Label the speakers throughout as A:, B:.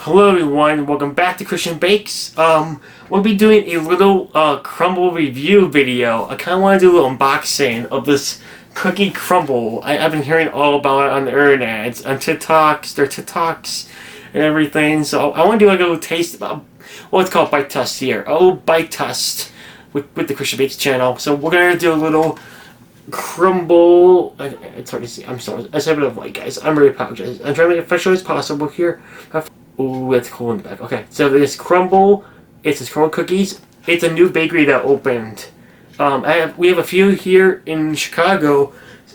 A: Hello everyone, welcome back to Christian Bakes. We'll be doing a little Crumbl review video. I kind of want to do a little unboxing of this cookie Crumbl. I've been hearing all about it on the internet, on TikToks, and everything. So I want to do like a little taste of what's called bite test here. A little bite test with the Christian Bakes channel. So we're going to do a little Crumbl. It's hard to see. I'm sorry. I said a bit of light, guys. I'm really apologize. I'm trying to make it official as possible here. Ooh, that's cool in the back. Okay, so this Crumbl, it's this Crumbl cookies. It's a new bakery that opened. We have a few here in Chicago.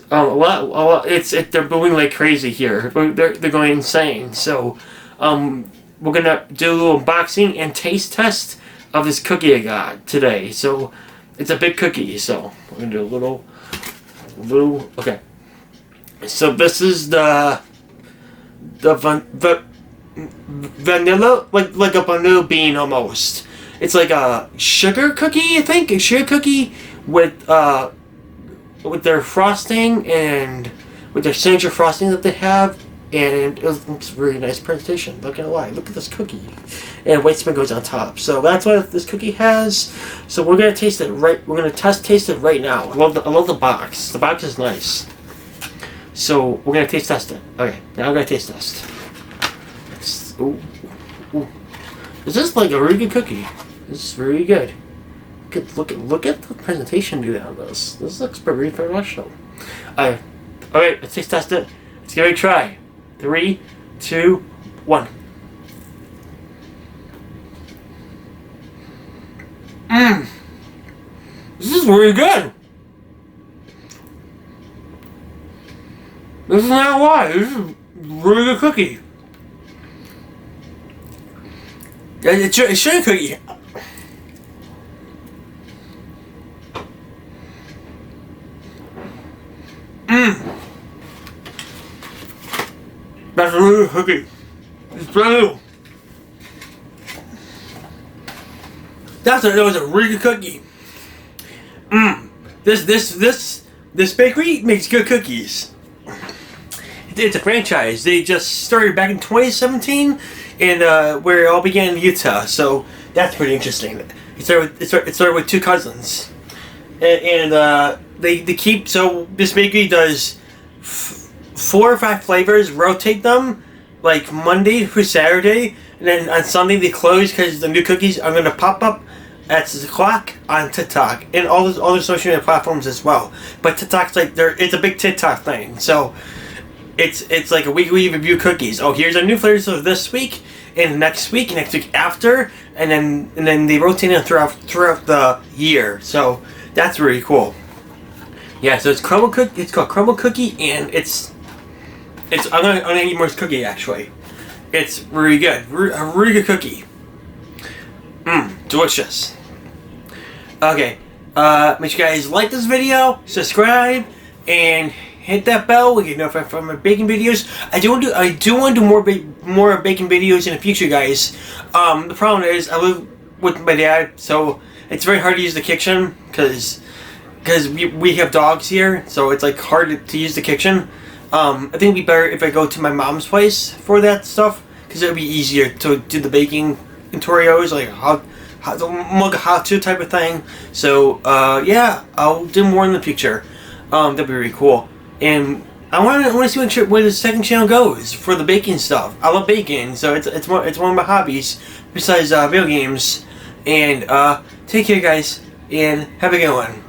A: A lot. They're booming like crazy here. They're going insane. So, we're gonna do a little unboxing and taste test of this cookie I got today. So, it's a big cookie. So we're gonna do a little. Okay. So this is the vanilla, like a vanilla bean almost. It's like a sugar cookie, I think, a sugar cookie with their frosting and with their signature frosting that they have, and it's a really nice presentation. Not gonna lie, look at this cookie, and white sprinkles on top. So that's what this cookie has. So we're gonna taste it right. We're gonna taste it right now. I love the box. The box is nice. So we're gonna taste test it. Okay, now we're gonna taste test. Ooh. This is like a really good cookie. This is really good. Look at the presentation do on this. This looks very professional. Alright, let's taste test it. Let's give it a try. 3, 2, 1. This is really good. This is not a lie. This is a really good cookie. It's a sugar cookie. That's a really good cookie. It's brand new. That was a really good cookie. This bakery makes good cookies. It's a franchise. They just started back in 2017. And where it all began in Utah, so that's pretty interesting. It started with two cousins, and they keep, so this bakery does 4 or 5 flavors, rotate them like Monday through Saturday, and then on Sunday they close because the new cookies are going to pop up at 6 o'clock on TikTok and all those other social media platforms as well. But TikTok's like it's a big TikTok thing, so. It's like a weekly review cookies. Oh, here's our new flavors of this week, and next week after, and then they rotate it throughout the year. So that's really cool. Yeah, so it's Crumbl cookie. It's called Crumbl cookie, and it's I'm gonna eat more cookie actually. It's really good. A really good cookie. Delicious. Okay, make sure you guys like this video, subscribe, and hit that bell. We get notified from my baking videos. I do want to do more baking videos in the future, guys. The problem is I live with my dad, so it's very hard to use the kitchen because we have dogs here, so it's like hard to use the kitchen. I think it'd be better if I go to my mom's place for that stuff because it would be easier to do the baking tutorials, like how-to type of thing. So yeah, I'll do more in the future. That'd be really cool. And I want to see where the second channel goes for the baking stuff. I love baking, so it's one of my hobbies besides video games. And take care, guys, and have a good one.